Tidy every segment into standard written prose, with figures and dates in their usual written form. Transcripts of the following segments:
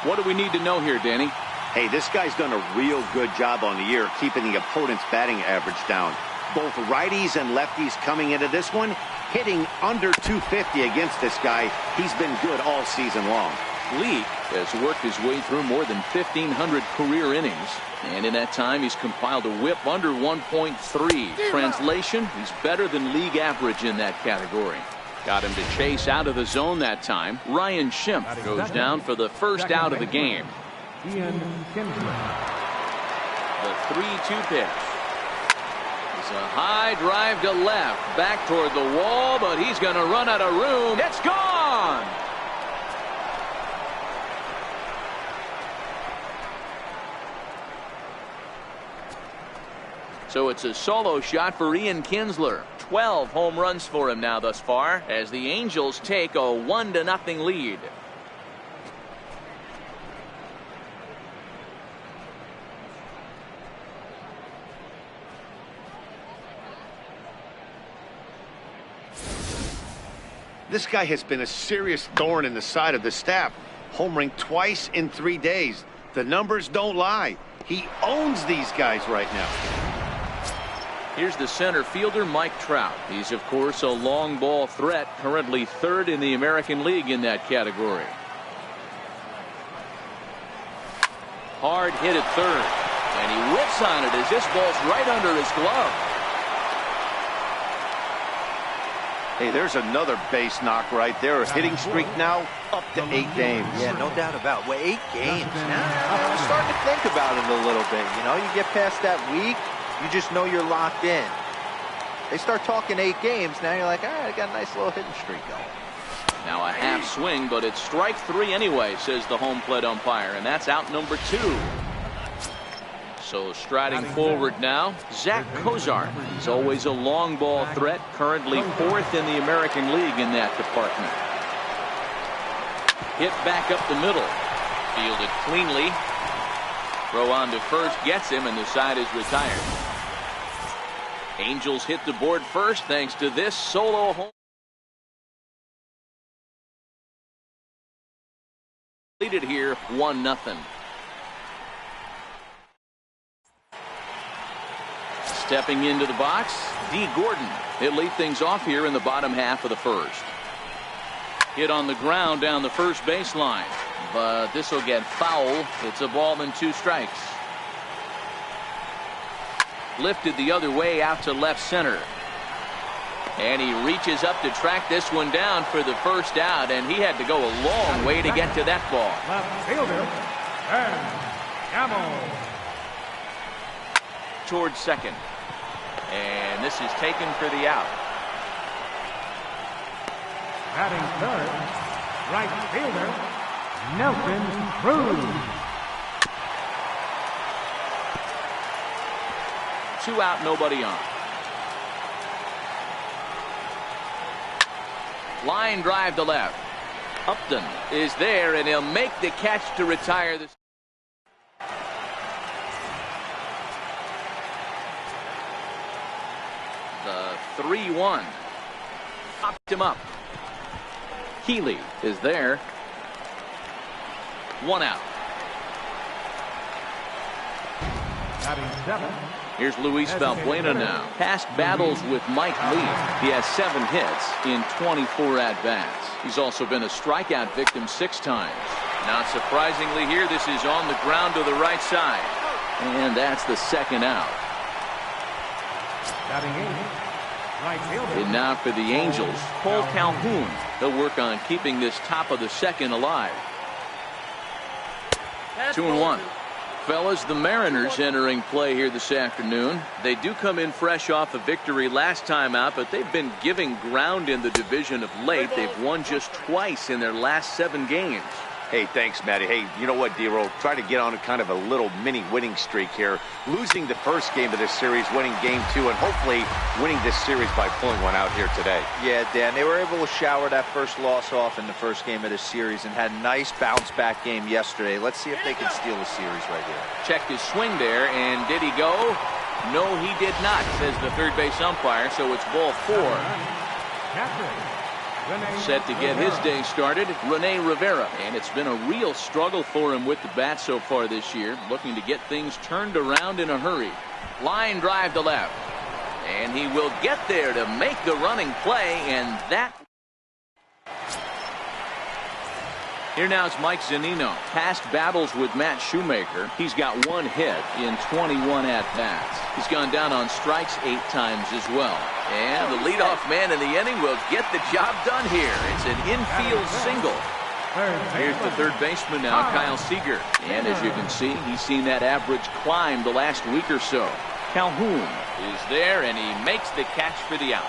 What do we need to know here, Danny? Hey, this guy's done a real good job on the year keeping the opponent's batting average down. Both righties and lefties coming into this one, hitting under 250 against this guy. He's been good all season long. Leake has worked his way through more than 1,500 career innings, and in that time he's compiled a whip under 1.3. Translation, he's better than league average in that category. Got him to chase out of the zone that time. Ryan Schimpf goes down for the first out of the game. The 3-2 pitch. It's a high drive to left, back toward the wall, but he's going to run out of room. It's gone! So it's a solo shot for Ian Kinsler. 12 home runs for him now thus far, as the Angels take a 1-0 lead. This guy has been a serious thorn in the side of the staff, homering twice in 3 days. The numbers don't lie. He owns these guys right now. Here's the center fielder, Mike Trout. He's, of course, a long ball threat, currently third in the American League in that category. Hard hit at third, and he whips on it as this ball's right under his glove. Hey, there's another base knock right there. A hitting streak now up to 8 games. Yeah, no doubt about it. Well, 8 games. Now I'm starting to think about it a little bit. You know, you get past that week, you just know you're locked in. They start talking 8 games, now you're like, all right, I got a nice little hitting streak going. Now a half swing, but it's strike 3 anyway, says the home plate umpire, and that's out number 2. So striding forward now, Zach Kozar. He's always a long ball threat, currently 4th in the American League in that department. Hit back up the middle. Fielded cleanly. Throw on to first gets him, and the side is retired. Angels hit the board first thanks to this solo home. Leaded here 1-0. Stepping into the box, D. Gordon. He'll lead things off here in the bottom half of the first. Hit on the ground down the first baseline, but this will get foul. It's a ball and 2 strikes. Lifted the other way out to left center. And he reaches up to track this one down for the first out, and he had to go a long way to get to that ball. Left fielder, Gamble. Towards second. And this is taken for the out. Batting third, right fielder, Nelson Cruz. 2 out, nobody on. Line drive to left. Upton is there, and he'll make the catch to retire this. The 3-1. Popped him up. Healy is there. 1 out. Batting 7. Here's Luis Valbuena now. Past battles with Mike Lee. He has 7 hits in 24 at-bats. He's also been a strikeout victim 6 times. Not surprisingly here, this is on the ground to the right side. And that's the second out. Batting 8. Right fielder. And now for the Angels, Cole Calhoun. They'll work on keeping this top of the second alive. 2-1. Fellas, the Mariners entering play here this afternoon. They do come in fresh off a victory last time out, but they've been giving ground in the division of late. They've won just twice in their last 7 games. Hey, thanks, Matty. Hey, you know what, D-Roll? Try to get on kind of a little mini winning streak here. Losing the first game of this series, winning game 2, and hopefully winning this series by pulling one out here today. Yeah, Dan, they were able to shower that first loss off in the first game of this series and had a nice bounce-back game yesterday. Let's see if they can steal the series right here. Checked his swing there, and did he go? No, he did not, says the third base umpire, so it's ball 4. Catcher, Set to get his day started, Rene Rivera. And it's been a real struggle for him with the bat so far this year. Looking to get things turned around in a hurry. Line drive to left. And he will get there to make the running play, and that. Here now is Mike Zunino. Past battles with Matt Shoemaker. He's got 1 hit in 21 at-bats. He's gone down on strikes 8 times as well. And the leadoff man in the inning will get the job done here. It's an infield single. Here's the third baseman now, Kyle Seager. And as you can see, he's seen that average climb the last week or so. Calhoun is there, and he makes the catch for the out.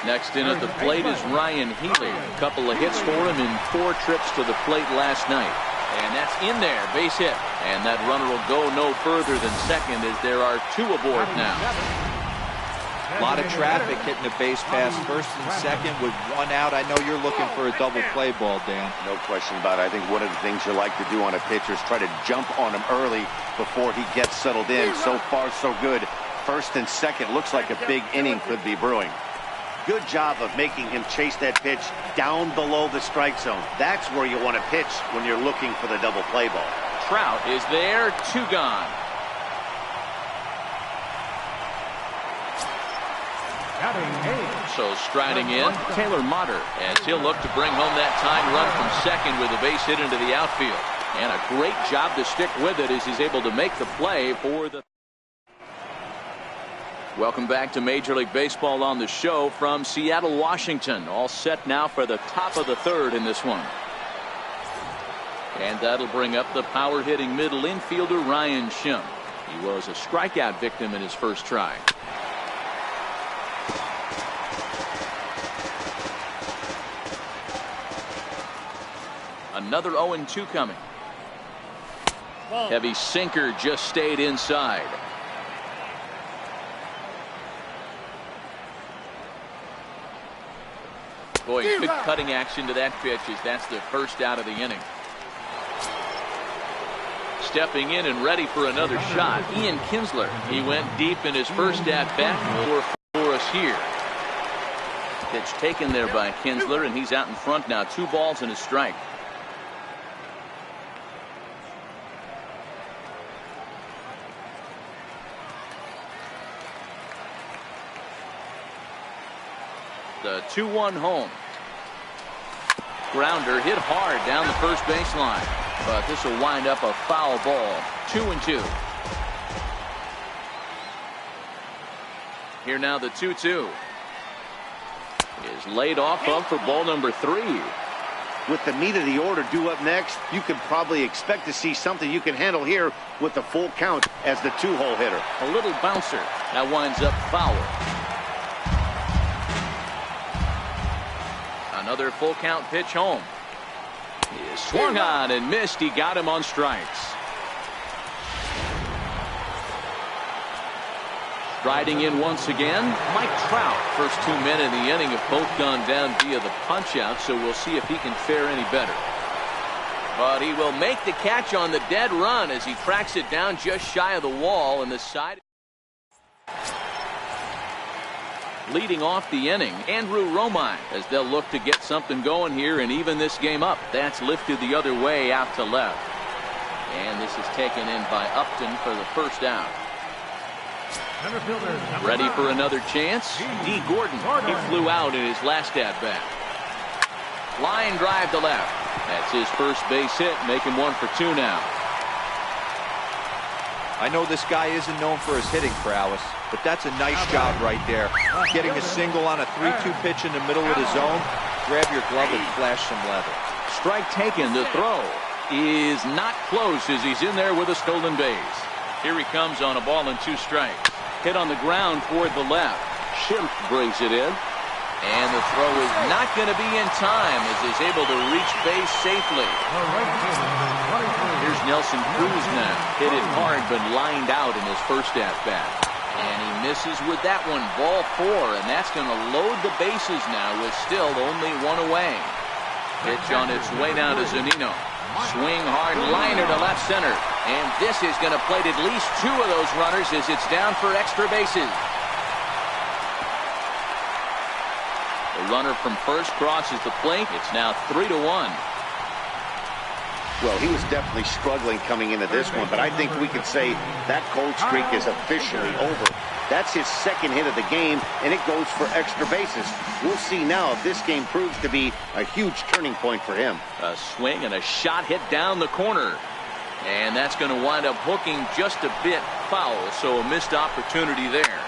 Next in at the plate is Ryan Healy. A couple of hits for him in 4 trips to the plate last night. And that's in there, base hit. And that runner will go no further than second as there are 2 aboard now. A lot of traffic hitting the base pass first and second with 1 out. I know you're looking for a double play ball, Dan. No question about it. I think one of the things you like to do on a pitcher is try to jump on him early before he gets settled in. So far, so good. First and second looks like a big inning could be brewing. Good job of making him chase that pitch down below the strike zone. That's where you want to pitch when you're looking for the double play ball. Trout is there, 2 gone. So striding in, Taylor Motter, as he'll look to bring home that tying run from second with a base hit into the outfield. And a great job to stick with it as he's able to make the play for the. Welcome back to Major League Baseball on the show from Seattle, Washington. All set now for the top of the 3rd in this one. And that'll bring up the power-hitting middle infielder Ryan Shim. He was a strikeout victim in his first try. Another 0-2 coming. Heavy sinker just stayed inside. Boy, good cutting action to that pitch as that's the first out of the inning. Stepping in and ready for another shot, Ian Kinsler. He went deep in his first at-bat for us here. Pitch taken there by Kinsler, and he's out in front now. 2 balls and a strike. The 2-1 home. Grounder hit hard down the first baseline, but this will wind up a foul ball. 2-2. Here now the 2-2 is laid off of for ball number 3. With the meat of the order due up next, you could probably expect to see something you can handle here with the full count as the 2-hole hitter. A little bouncer that winds up foul. Another full count pitch home. He is swung on and missed. He got him on strikes. Striding in once again, Mike Trout. First 2 men in the inning have both gone down via the punch out, so we'll see if he can fare any better. But he will make the catch on the dead run as he tracks it down just shy of the wall and the side. Leading off the inning, Andrew Romine, as they'll look to get something going here and even this game up. That's lifted the other way out to left. And this is taken in by Upton for the first out. Ready for another chance? D. Gordon. He flew out in his last at-bat. Line drive to left. That's his first base hit, making 1 for 2 now. I know this guy isn't known for his hitting prowess, but that's a nice job right there. Getting a single on a 3-2 pitch in the middle of the zone. Grab your glove and flash some leather. Strike taken. The throw is not close as he's in there with a stolen base. Here he comes on a ball and 2 strikes. Hit on the ground toward the left. Schimpf brings it in. And the throw is not going to be in time as he's able to reach base safely. Here's Nelson Cruz now. Hit it hard but lined out in his first at-bat. And he misses with that one. Ball 4, and that's going to load the bases now with still only 1 away. Pitch on its way now to Zunino. Swing hard liner to left center. And this is going to plate at least 2 of those runners as it's down for extra bases. The runner from first crosses the plate. It's now 3-1. Well, he was definitely struggling coming into this one, but I think we could say that cold streak is officially over. That's his second hit of the game, and it goes for extra bases. We'll see now if this game proves to be a huge turning point for him. A swing and a shot hit down the corner. And that's going to wind up hooking just a bit foul, so a missed opportunity there.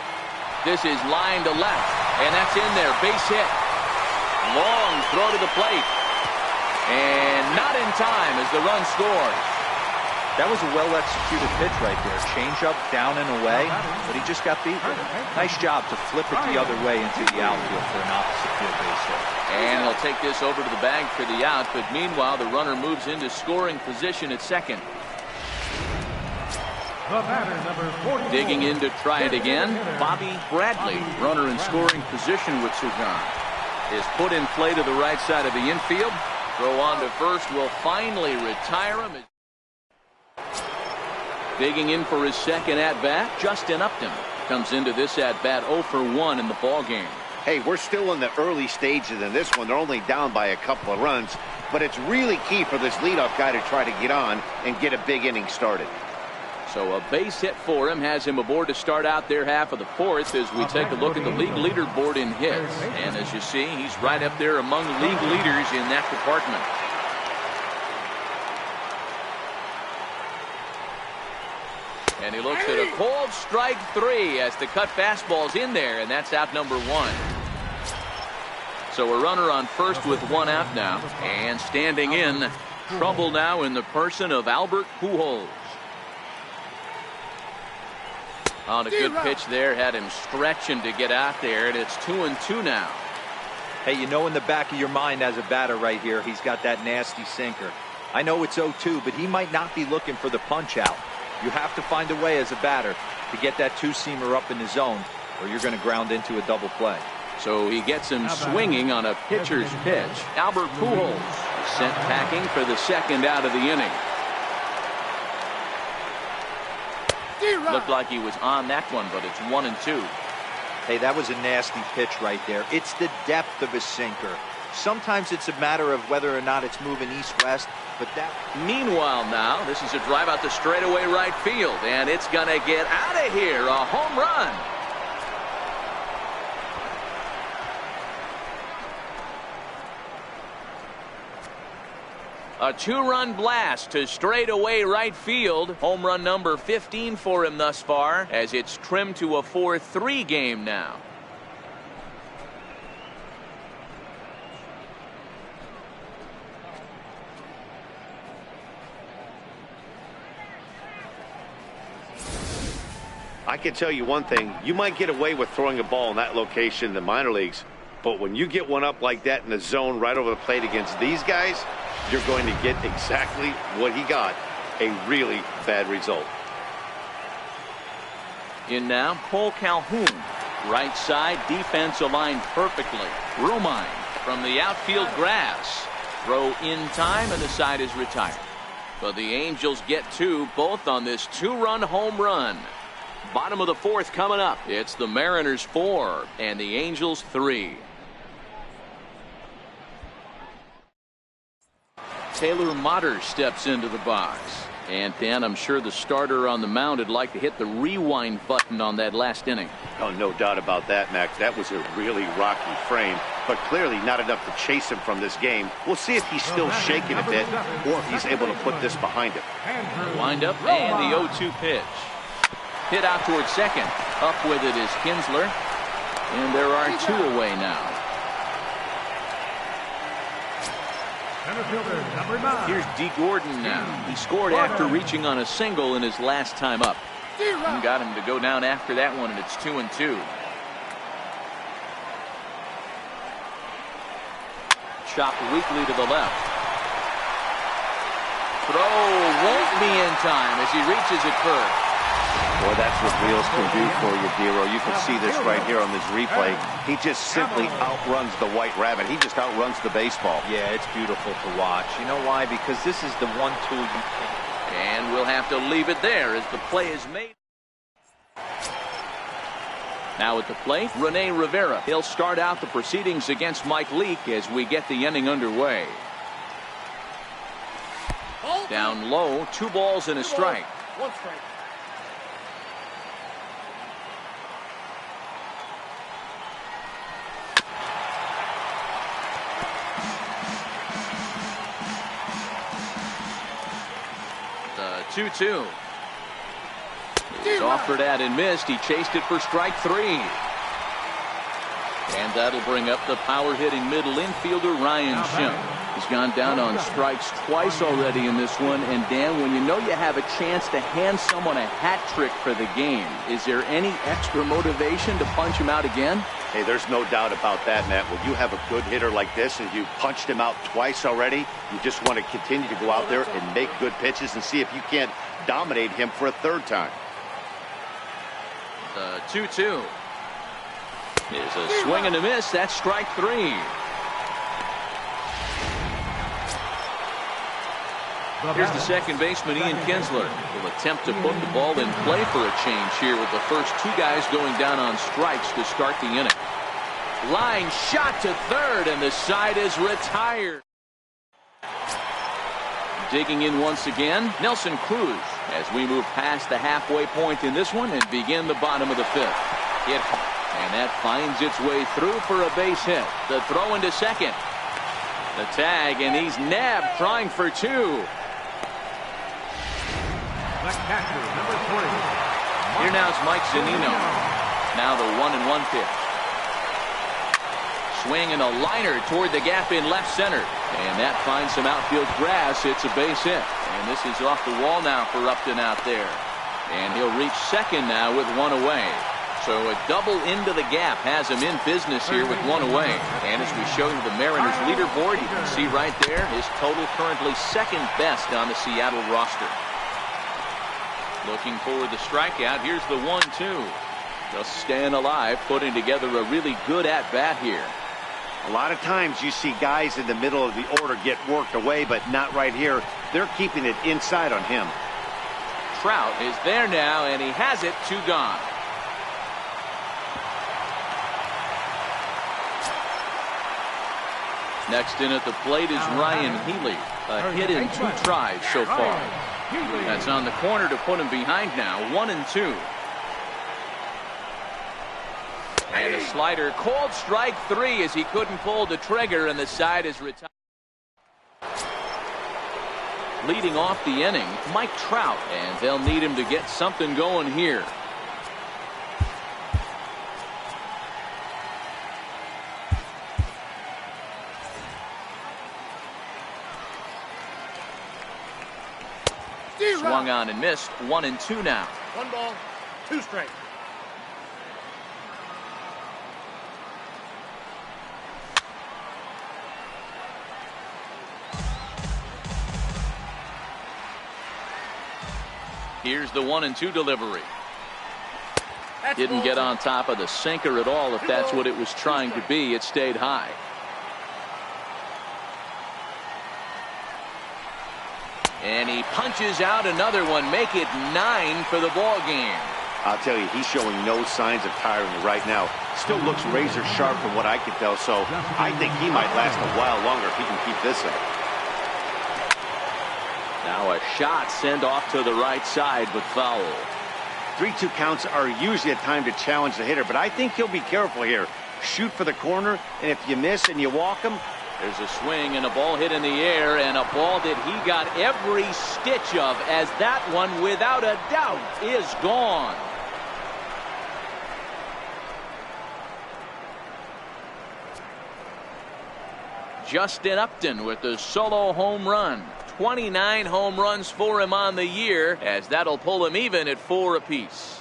This is line to left, and that's in there. Base hit. Long throw to the plate. And not in time as the run scores. That was a well-executed pitch right there. Change up, down and away, but he just got beat. Nice job to flip it the other way into the outfield for an opposite field base hit. And he'll take this over to the bag for the out, but meanwhile the runner moves into scoring position at second. The batter, number 44. Digging in to try it again, Bobby Bradley, runner in scoring position with Sagan, is put in play to the right side of the infield. Throw on to first will finally retire him. Digging in for his second at-bat, Justin Upton comes into this at-bat 0 for 1 in the ballgame. Hey, we're still in the early stages in this one. They're only down by a couple of runs, but it's really key for this leadoff guy to try to get on and get a big inning started. So a base hit for him has him aboard to start out their half of the fourth as we take a look at the league leaderboard in hits. And as you see, he's right up there among league leaders in that department. And he looks at a cold strike 3 as the cut fastball's in there, and that's out number 1. So a runner on first with 1 out now. And standing in, trouble now in the person of Albert Pujols. On a good pitch there, had him stretching to get out there, and it's 2-2 now. Hey, you know in the back of your mind as a batter right here, he's got that nasty sinker. I know it's 0-2, but he might not be looking for the punch out. You have to find a way as a batter to get that two-seamer up in the zone, or you're going to ground into a double play. So he gets him swinging on a pitcher's pitch. Albert Pujols sent packing for the second out of the inning. Looked like he was on that one, but it's 1-2. Hey, that was a nasty pitch right there. It's the depth of a sinker. Sometimes it's a matter of whether or not it's moving east-west, but that... Meanwhile now, this is a drive out the straightaway right field, and it's going to get out of here. A home run. A 2-run blast to straightaway right field. Home run number 15 for him thus far, as it's trimmed to a 4-3 game now. I can tell you one thing. You might get away with throwing a ball in that location in the minor leagues, but when you get one up like that in the zone right over the plate against these guys, you're going to get exactly what he got, a really bad result. In now, Cole Calhoun. Right side, defense aligned perfectly. Romine from the outfield grass. Throw in time, and the side is retired. But the Angels get 2, both on this 2-run home run. Bottom of the fourth coming up. It's the Mariners 4 and the Angels 3. Taylor Motter steps into the box. And Dan, I'm sure the starter on the mound would like to hit the rewind button on that last inning. Oh, no doubt about that, Mac. That was a really rocky frame, but clearly not enough to chase him from this game. We'll see if he's still shaking a bit or if he's able to put this behind him. Wind up and the 0-2 pitch. Hit out towards second. Up with it is Kinsler. And there are 2 away now. Here's D. Gordon now. He scored after reaching on a single in his last time up. And got him to go down after that one, and it's 2-2. Chopped weakly to the left. Throw won't be in time as he reaches it first. Well, that's what wheels can do for you, Dero. You can see this right here on this replay. He just simply outruns the white rabbit. He just outruns the baseball. Yeah, it's beautiful to watch. You know why? Because this is the one tool you can. And we'll have to leave it there as the play is made. Now at the plate, Rene Rivera. He'll start out the proceedings against Mike Leake as we get the inning underway. Down low, 2 balls and a strike. 1 strike. The 2-2. He's offered at and missed. He chased it for strike 3. And that'll bring up the power-hitting middle infielder Ryan Schimpf. He's gone down on strikes twice already in this one. And Dan, when you know you have a chance to hand someone a hat trick for the game, is there any extra motivation to punch him out again? Hey, there's no doubt about that, Matt. When you have a good hitter like this and you punched him out twice already, you just want to continue to go out there and make good pitches and see if you can't dominate him for a 3rd time. The 2-2 is a swing and a miss. That's strike 3. Here's the second baseman, Ian Kinsler. Will attempt to put the ball in play for a change here with the first 2 guys going down on strikes to start the inning. Line shot to 3rd, and the side is retired. Digging in once again, Nelson Cruz, as we move past the halfway point in this one and begin the bottom of the 5th. Hit, and that finds its way through for a base hit. The throw into second. The tag, and he's nabbed, trying for 2. The catcher, number 40. Here now is Mike Zunino. Now the 1-1 pitch. Swing and a liner toward the gap in left center. And that finds some outfield grass. It's a base hit. And this is off the wall now for Upton out there. And he'll reach second now with 1 away. So a double into the gap has him in business here with 1 away. And as we show you the Mariners leaderboard, you can see right there his total currently 2nd best on the Seattle roster. Looking for the strikeout. Here's the 1-2. Just staying alive, putting together a really good at-bat here. A lot of times you see guys in the middle of the order get worked away, but not right here. They're keeping it inside on him. Trout is there now, and he has it. 2 gone. Next in at the plate is Ryan Healy. A hit in 2 tries so far. That's on the corner to put him behind now. 1-2. And a slider called strike 3 as he couldn't pull the trigger, and the side is retired. Leading off the inning, Mike Trout, and they'll need him to get something going here. Swung on and missed. 1-2 now. 1 ball, 2 strikes. Here's the 1-2 delivery. Didn't get on top of the sinker at all. If that's what it was trying to be, it stayed high. And he punches out another one. Make it 9 for the ball game. I'll tell you, he's showing no signs of tiring right now. Still looks razor sharp from what I can tell, so I think he might last a while longer if he can keep this up. Now a shot sent off to the right side, but foul. 3-2 counts are usually a time to challenge the hitter, but I think he'll be careful here. Shoot for the corner, and if you miss and you walk him, there's a swing and a ball hit in the air, and a ball that he got every stitch of, as that one, without a doubt, is gone. Justin Upton with the solo home run. 29 home runs for him on the year, as that'll pull him even at 4 apiece.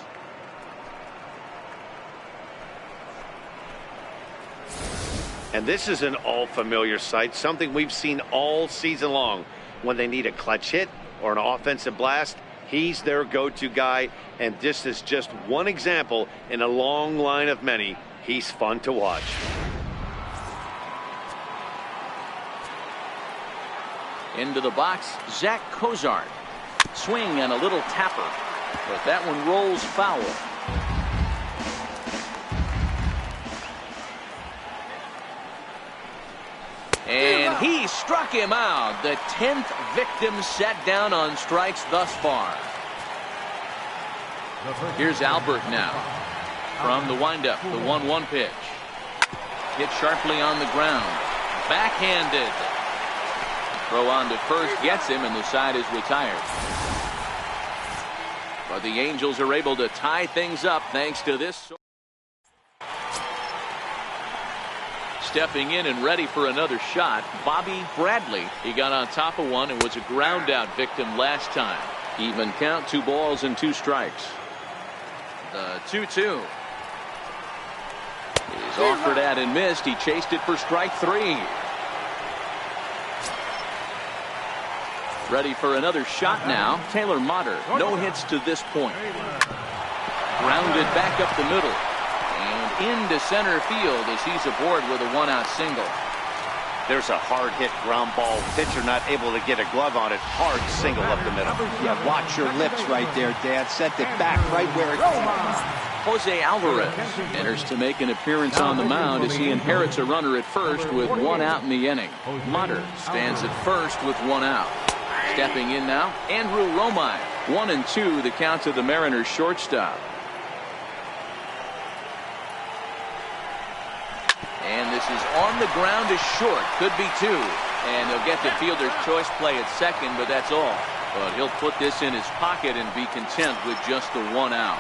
and this is an all-familiar sight, something we've seen all season long. When they need a clutch hit or an offensive blast, He's their go-to guy, and this is just one example in a long line of many. He's fun to watch. Into the box, Zach Cozart. Swing and a little tapper, but that one rolls foul. And he struck him out. The 10th victim set down on strikes thus far. Here's Albert now. From the windup, the 1-1 pitch. Hit sharply on the ground. Backhanded. Throw on to first gets him, and the side is retired. But the Angels are able to tie things up thanks to this. Stepping in and ready for another shot, Bobby Bradley. He got on top of one and was a ground out victim last time. Even count, 2 balls and 2 strikes. The 2-2. He's offered at and missed. He chased it for strike 3. Ready for another shot now. Taylor Motter. No hits to this point. Grounded back up the middle. Into center field as he's aboard with a 1-out single. There's a hard hit ground ball. Pitcher not able to get a glove on it. Hard single up the middle. Yeah, watch your lips right there, Dad. Sent it back right where it came. Jose Alvarez enters to make an appearance on the mound as he inherits a runner at first with 1 out in the inning. Motter stands at first with 1 out. Stepping in now, Andrew Romine. 1-2 the count to the Mariners shortstop. And this is on the ground is short. Could be 2. And he'll get the fielder's choice play at second, but that's all. But he'll put this in his pocket and be content with just the 1 out.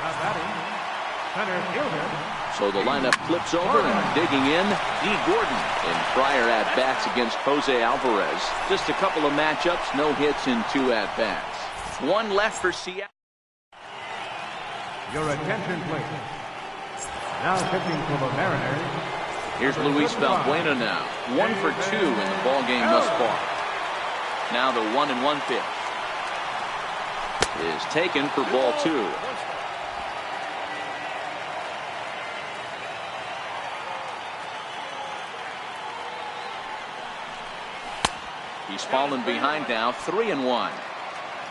So the lineup flips over and digging in, D. Gordon. In prior at-bats against Jose Alvarez. Just a couple of matchups, no hits in 2 at-bats. 1 left for Seattle. Your attention, please. Now pitching for the Mariners. Here's Luis Valbuena now. 1 for 2 in the ball game thus far. Now the 1-1 pitch is taken for ball 2. He's fallen behind now, 3-1.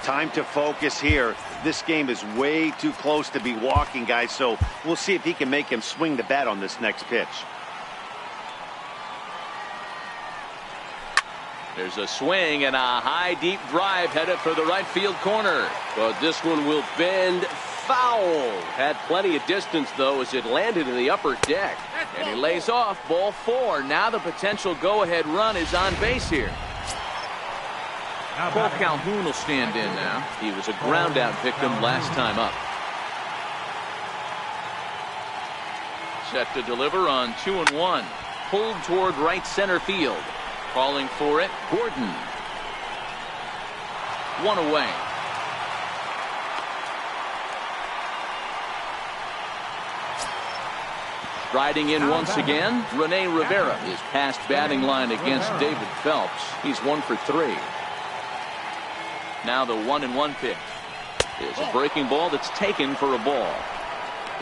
Time to focus here. This game is way too close to be walking, guys, so we'll see if he can make him swing the bat on this next pitch. There's a swing and a high deep drive headed for the right field corner. But this one will bend foul. Had plenty of distance though as it landed in the upper deck. And he lays off ball 4. Now the potential go-ahead run is on base here. Cole Calhoun will stand in now. He was a ground out victim last time up. Set to deliver on 2-1. Pulled toward right center field. Calling for it, Gordon. 1 away. Striding in once again, Rene Rivera is past batting line against David Phelps. He's 1 for 3. Now the 1-1 pitch is a breaking ball that's taken for a ball.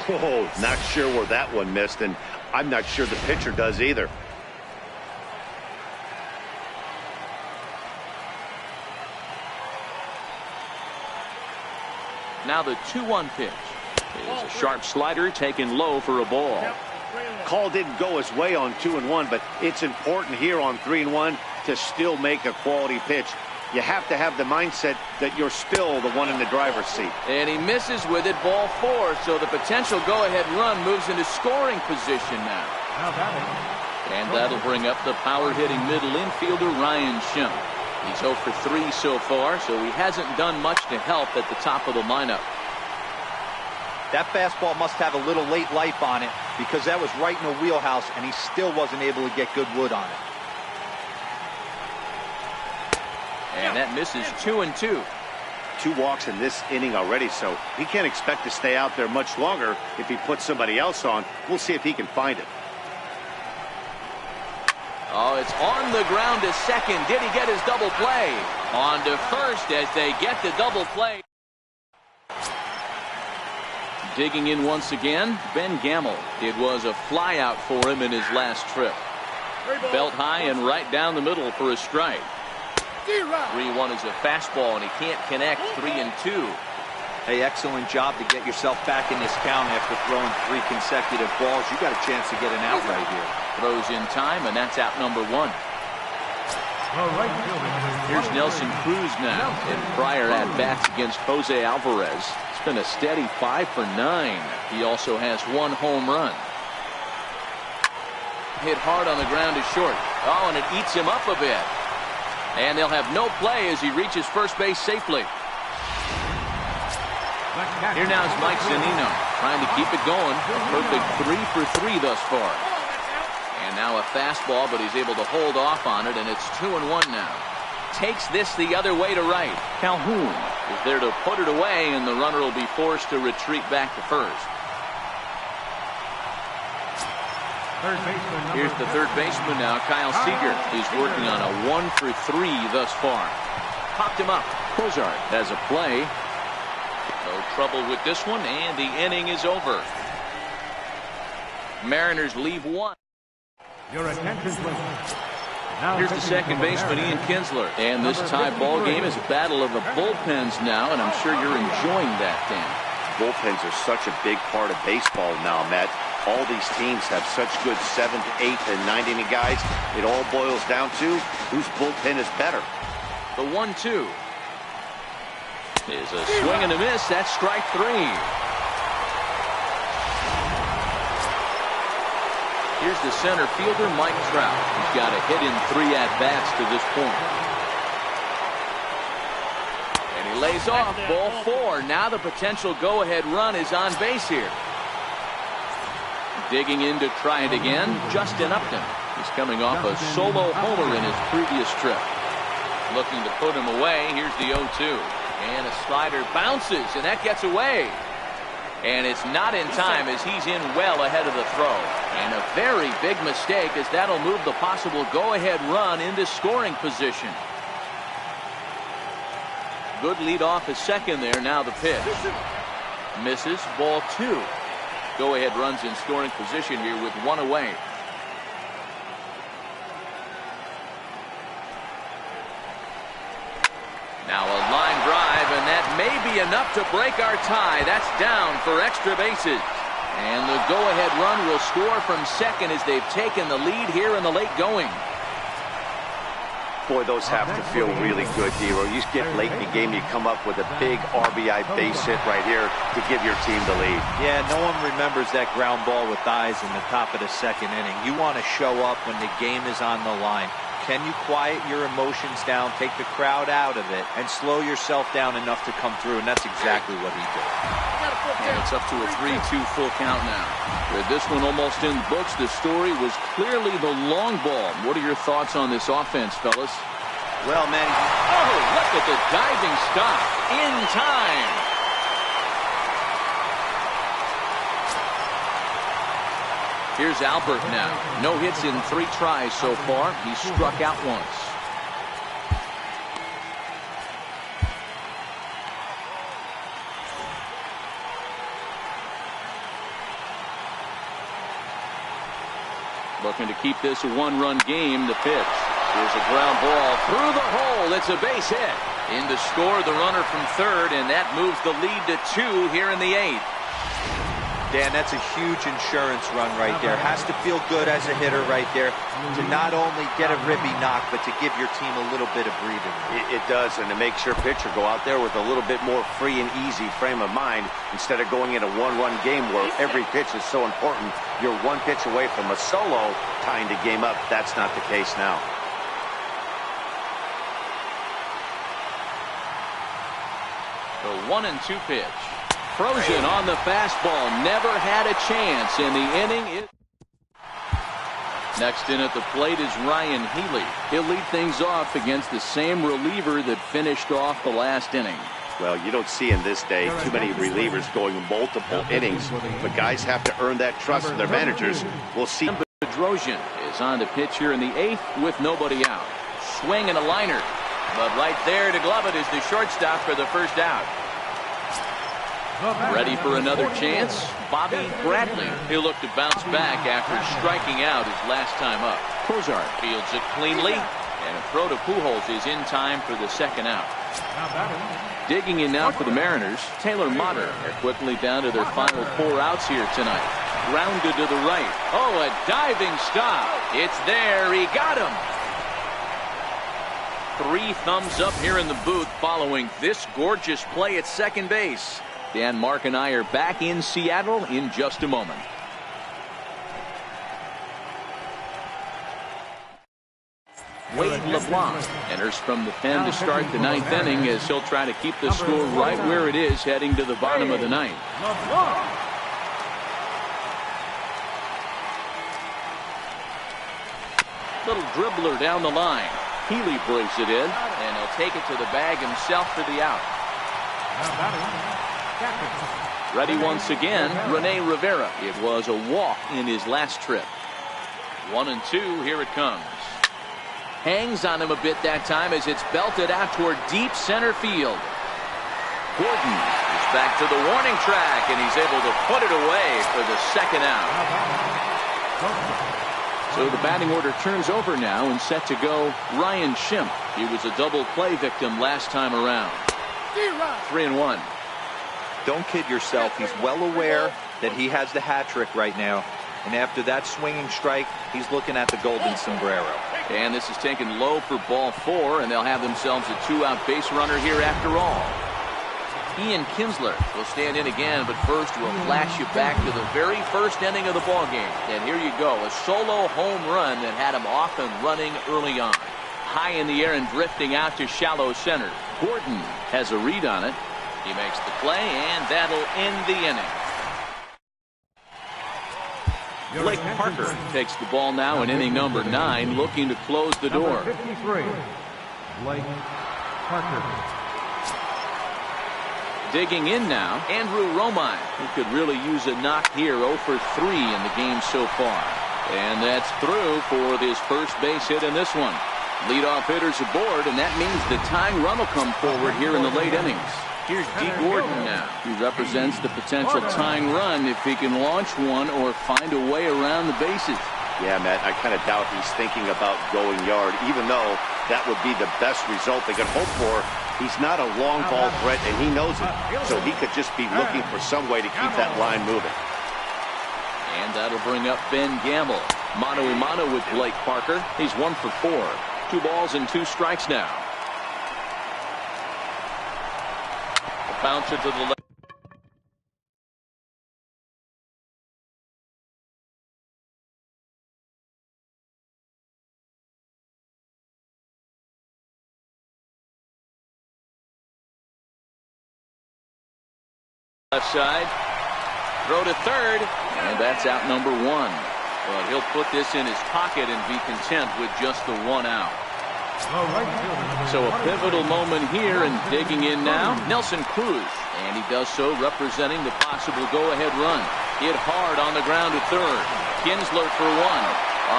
Oh, not sure where that one missed, and I'm not sure the pitcher does either. Now the 2-1 pitch is a sharp slider taken low for a ball. Call didn't go his way on 2-1, but it's important here on 3-1 to still make a quality pitch. You have to have the mindset that you're still the one in the driver's seat. And he misses with it, ball 4, so the potential go-ahead run moves into scoring position now. And that'll bring up the power-hitting middle infielder Ryan Schimm. He's 0 for 3 so far, so he hasn't done much to help at the top of the lineup. That fastball must have a little late life on it because that was right in the wheelhouse and he still wasn't able to get good wood on it. And that misses 2-2. 2 walks in this inning already, so he can't expect to stay out there much longer if he puts somebody else on. We'll see if he can find it. Oh, it's on the ground to second. Did he get his double play? On to first as they get the double play. Digging in once again, Ben Gamble. It was a flyout for him in his last trip. Belt high and right down the middle for a strike. 3-1 is a fastball, and he can't connect. 3-2. Hey, excellent job to get yourself back in this count after throwing 3 consecutive balls. You got a chance to get an out right here. Throws in time, and that's out number 1. Here's Nelson Cruz now in prior at-bats against Jose Alvarez. It's been a steady 5 for 9. He also has 1 home run. Hit hard on the ground to short. Oh, and it eats him up a bit. And they'll have no play as he reaches first base safely. Here now is Mike Zunino trying to keep it going. A perfect 3 for 3 thus far. And now a fastball, but he's able to hold off on it, and it's 2-1 now. Takes this the other way to right. Calhoun is there to put it away, and the runner will be forced to retreat back to first. Here's the third baseman now, Kyle Seager. He's working on a 1 for 3 thus far. Popped him up. Cozart has a play. No trouble with this one, and the inning is over. Mariners leave 1. Your attention, please. Here's the second baseman, Ian Kinsler. And this tie ball game is a battle of the bullpens now, and I'm sure you're enjoying that, Dan. Bullpens are such a big part of baseball now, Matt. All these teams have such good 7th, 8th, and 9th inning guys. It all boils down to whose bullpen is better. The 1-2 is a swing and a miss. That's strike 3. Here's the center fielder, Mike Trout. He's got a hit in 3 at-bats to this point. And he lays off, ball 4. Now the potential go-ahead run is on base here. Digging in to try it again, Justin Upton. He's coming off a solo homer in his previous trip. Looking to put him away. Here's the 0-2. And a slider bounces, and that gets away. And it's not in time as he's in well ahead of the throw. And a very big mistake as that'll move the possible go-ahead run into scoring position. Good lead off at second there. Now the pitch. Misses, ball 2. Go-ahead runs in scoring position here with 1 away. Now a line drive, and that may be enough to break our tie. That's down for extra bases. And the go-ahead run will score from second as they've taken the lead here in the late going. Boy, those have to feel really good, Dero. You get late in the game, you come up with a big RBI base hit right here to give your team the lead. Yeah, no one remembers that ground ball with eyes in the top of the second inning. You want to show up when the game is on the line. Can you quiet your emotions down, take the crowd out of it, and slow yourself down enough to come through? And that's exactly what he did. And it's up to a 3-2 full count now. With this one almost in the books, the story was clearly the long ball. What are your thoughts on this offense, fellas? Well, man. Oh, look at the diving stop in time. Here's Albert now. No hits in 3 tries so far. He struck out once. Looking to keep this a 1-run game. The pitch. Here's a ground ball through the hole. It's a base hit. In to score the runner from third, and that moves the lead to 2 here in the 8th. Dan, that's a huge insurance run right there. Has to feel good as a hitter right there to not only get a ribby knock, but to give your team a little bit of breathing. It does, and it makes your pitcher go out there with a little bit more free and easy frame of mind instead of going in a 1-run game where every pitch is so important. You're 1 pitch away from a solo tying the game up. That's not the case now. The 1-2 pitch. Frozen on the fastball. Never had a chance in the inning. Next in at the plate is Ryan Healy. He'll lead things off against the same reliever that finished off the last inning. Well, you don't see in this day too many relievers going multiple innings, but guys have to earn that trust of their managers. We'll see. Bedrosian is on to pitch here in the 8th with nobody out. Swing and a liner. But right there to glove it is the shortstop for the first out. Ready for another chance? Bobby Bradley. He'll look to bounce back after striking out his last time up. Cozart fields it cleanly, and a throw to Pujols is in time for the second out. Digging in now for the Mariners, Taylor Motter. They're quickly down to their final 4 outs here tonight. Grounded to the right. Oh, a diving stop. It's there. He got him. 3 thumbs up here in the booth following this gorgeous play at second base. Dan, Mark, and I are back in Seattle in just a moment. Wade LeBlanc enters from the pen to start the 9th inning as he'll try to keep the score right where it is heading to the bottom of the 9th. Little dribbler down the line. Healy breaks it in, and he'll take it to the bag himself for the out. Ready once again, Rene Rivera. It was a walk in his last trip. 1-2, here it comes. Hangs on him a bit that time as it's belted out toward deep center field. Gordon is back to the warning track, and he's able to put it away for the second out. So the batting order turns over now, and set to go Ryan Schimpf. He was a double play victim last time around. 3-1. Don't kid yourself. He's well aware that he has the hat trick right now. And after that swinging strike, he's looking at the golden sombrero. And this is taken low for ball 4, and they'll have themselves a 2-out base runner here after all. Ian Kinsler will stand in again, but first we'll flash you back to the very first inning of the ball game. And here you go, a solo home run that had him off and running early on. High in the air and drifting out to shallow center. Gordon has a read on it. He makes the play, and that'll end the inning. Blake Parker takes the ball now in inning number 9, looking to close the door. 53, Blake Parker. Digging in now, Andrew Romine, who could really use a knock here. 0 for 3 in the game so far. And that's through for his first base hit in this one. Leadoff hitters aboard, and that means the tying run will come forward here in the late innings. Here's D. Gordon now. He represents the potential tying run if he can launch one or find a way around the bases. Yeah, Matt, I kind of doubt he's thinking about going yard, even though that would be the best result they could hope for. He's not a long ball threat, and he knows it. So he could just be looking for some way to keep that line moving. And that'll bring up Ben Gamble. Mano a mano with Blake Parker. He's 1 for 4. 2 balls and 2 strikes now. Bouncer to the left. Left side. Throw to third. And that's out number 1. Well, he'll put this in his pocket and be content with just the 1 out. So a pivotal moment here, and digging in now, Nelson Cruz. And he does so representing the possible go-ahead run. Hit hard on the ground to third. Kinsler for 1.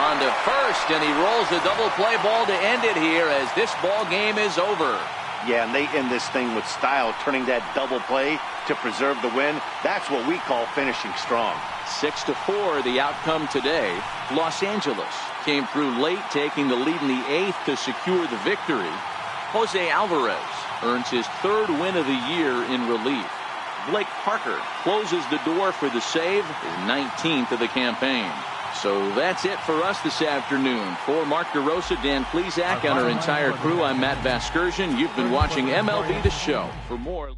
On to first, and he rolls a double play ball to end it here as this ball game is over. Yeah, and they end this thing with style, turning that double play to preserve the win. That's what we call finishing strong. 6-4 the outcome today. Los Angeles came through late, taking the lead in the 8th to secure the victory. Jose Alvarez earns his 3rd win of the year in relief. Blake Parker closes the door for the save, his 19th of the campaign. So that's it for us this afternoon. For Mark DeRosa, Dan Plesac, and our entire crew, I'm Matt Vasgersian. You've been watching MLB The Show. For more